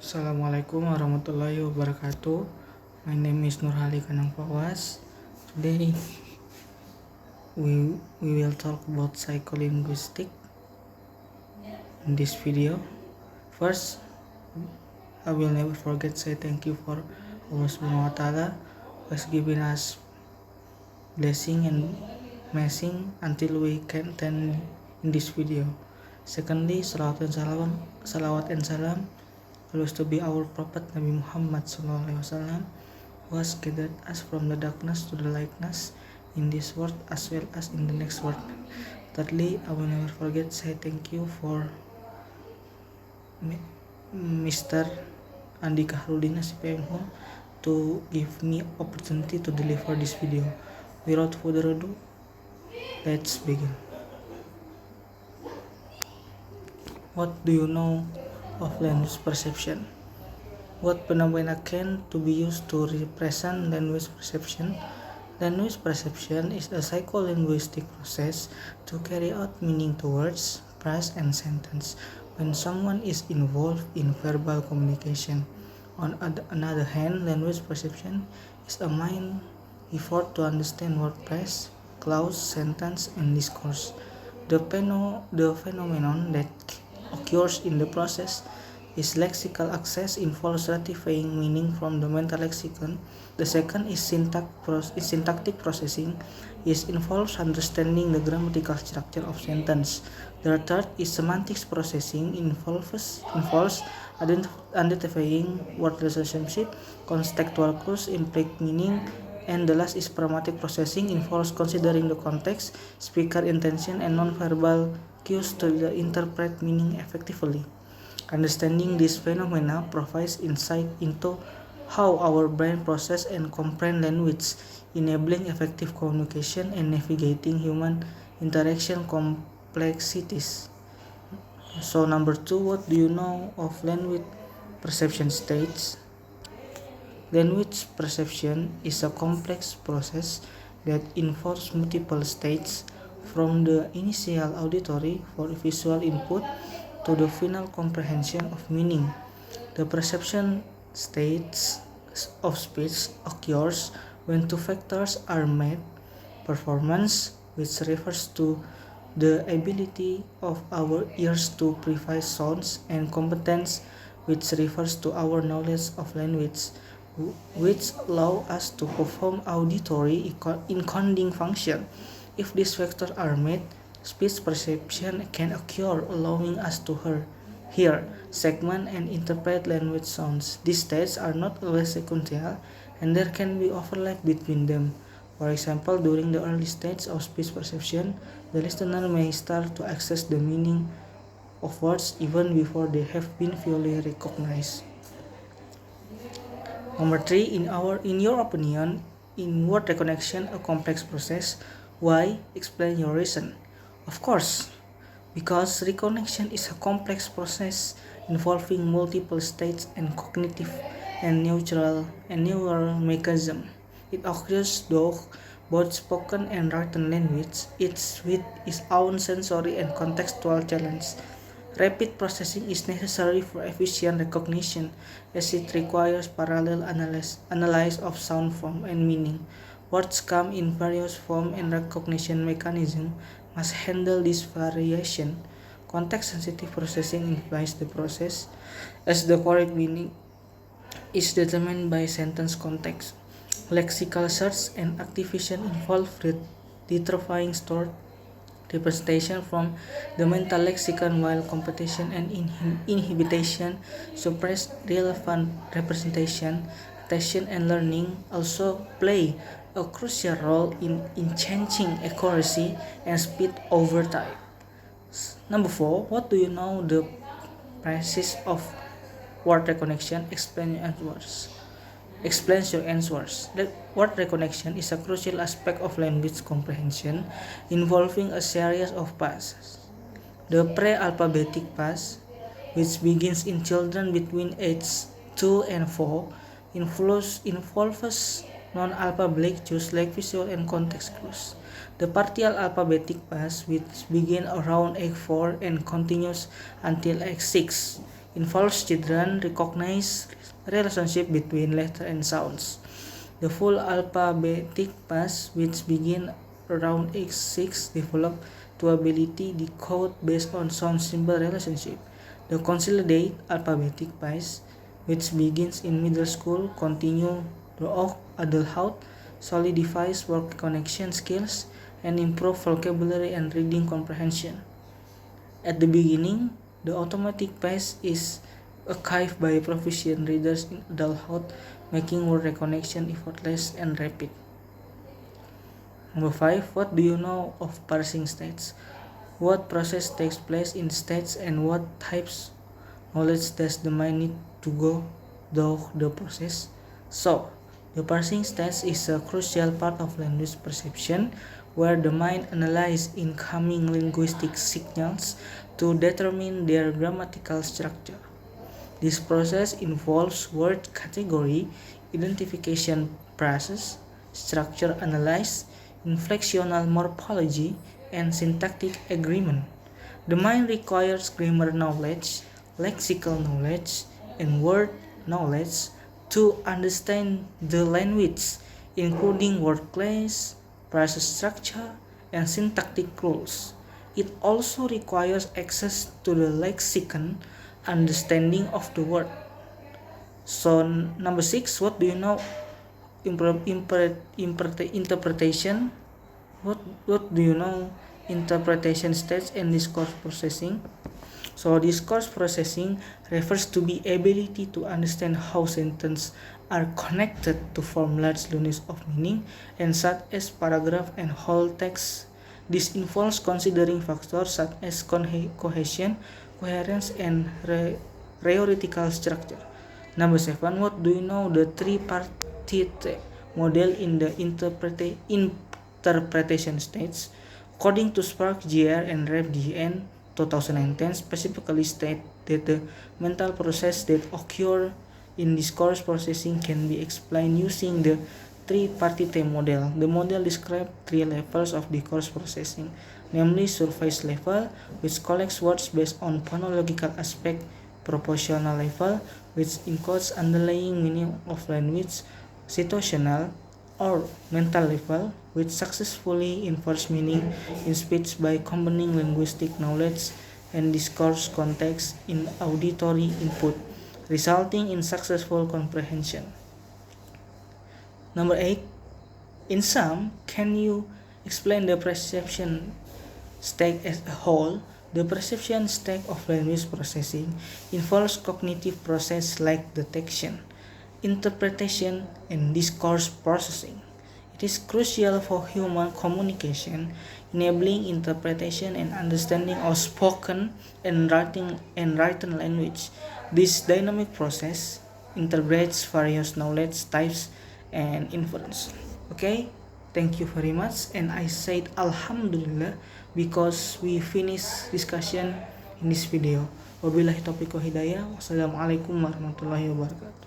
Assalamualaikum warahmatullahi wabarakatuh. My name is Nurhali Kanang Fawaz. Today we will talk about psycholinguistic in this video. First, I will never forget say thank you for Allah Subhanahu wa Ta'ala who has given us blessing and blessing until we can attend in this video. Secondly, salawat and salam always to be our Prophet Nabi Muhammad SAW, who has gathered us from the darkness to the lightness in this world as well as in the next world. Thirdly, I will never forget say thank you for Mr. Andika Harudin SPMH to give me opportunity to deliver this video. Without further ado, let's begin. What do you know of language perception? What phenomena can to be used to represent language perception? Language perception is a psycholinguistic process to carry out meaning to words, phrase, and sentence when someone is involved in verbal communication. On another hand, language perception is a mind effort to understand word, phrase, clause, sentence, and discourse. The phenomenon that occurs in the process is lexical access, involves ratifying meaning from the mental lexicon. The second is syntactic processing, is involves understanding the grammatical structure of sentence. The third is semantics processing, involves identifying word relationship, contextual clues, implied meaning. And the last is pragmatic processing, involves considering the context, speaker intention, and non-verbal cues to interpret meaning effectively. Understanding these phenomena provides insight into how our brain processes and comprehends language, enabling effective communication and navigating human interaction complexities. So number 2, what do you know of language perception states? Language perception is a complex process that involves multiple states, from the initial auditory for visual input to the final comprehension of meaning. The perception states of speech occurs when two factors are met: performance, which refers to the ability of our ears to perceive sounds, and competence, which refers to our knowledge of language, which allow us to perform auditory encoding function. If these factors are met, speech perception can occur, allowing us to hear, segment, and interpret language sounds. These states are not always sequential, and there can be overlap between them. For example, during the early stage of speech perception, the listener may start to access the meaning of words even before they have been fully recognized. Number 3, in your opinion, in word recognition a complex process? Why? Explain your reason. Of course, because recognition is a complex process involving multiple states and cognitive and neural mechanism. It occurs though both spoken and written language, each with its own sensory and contextual challenge. Rapid processing is necessary for efficient recognition, as it requires parallel analysis of sound form and meaning. Words come in various forms, and recognition mechanisms must handle this variation. Context-sensitive processing implies the process, as the correct meaning is determined by sentence context. Lexical search and activation involve retrieving stored representation from the mental lexicon, while competition and inhibition suppress relevant representation. Attention and learning also play a crucial role in changing accuracy and speed over time. Number 4, what do you know the process of word recognition? Explains your answers. Word recognition is a crucial aspect of language comprehension, involving a series of phases. The pre-alphabetic phase, which begins in children between ages 2 and 4, involves non-alphabetic cues like visual and context clues. The partial alphabetic phase, which begins around age 4 and continues until age 6, involves children recognize relationship between letters and sounds. The full alphabetic pass, which begin around age 6, develop to ability decode based on sound symbol relationship. The consolidated alphabetic pass, which begins in middle school, continue throughout adulthood, solidifies word connection skills, and improve vocabulary and reading comprehension. At the beginning, the automatic pace is achieved by proficient readers in adulthood, making word recognition effortless and rapid. Number 5. What do you know of parsing states? What process takes place in states and what types knowledge does the mind need to go through the process? So, the parsing stage is a crucial part of language perception where the mind analyzes incoming linguistic signals to determine their grammatical structure. This process involves word category identification process, structure analysis, inflectional morphology, and syntactic agreement. The mind requires grammar knowledge, lexical knowledge, and word knowledge to understand the language, including word class, phrase structure, and syntactic rules. It also requires access to the lexicon, understanding of the word. So number 6, what do you know? Interpretation. What do you know? Interpretation stage and discourse processing. So discourse processing refers to the ability to understand how sentences are connected to form large units of meaning, and such as paragraph and whole text. This involves considering factors such as cohesion, coherence, and rhetorical structure. Number 7, what do you know the tripartite model in the interpretation stage? According to Spark, JR, and Rev DN 2010 specifically state that the mental process that occur in discourse processing can be explained using the tripartite model. The model describes 3 levels of discourse processing, namely surface level, which collects words based on phonological aspect, propositional level, which encodes underlying meaning of language, situational or mental level, which successfully infers meaning in speech by combining linguistic knowledge and discourse context in auditory input, resulting in successful comprehension. Number 8, in sum, can you explain the perception stage as a whole? The perception stage of language processing involves cognitive process like detection, interpretation, and discourse processing. It is crucial for human communication, enabling interpretation and understanding of spoken and written language. This dynamic process integrates various knowledge types and inference. Okay, thank you very much, and I said Alhamdulillah because we finished discussion in this video. Wabillahi taufiq wa hidayah. Wassalamualaikum warahmatullahi wabarakatuh.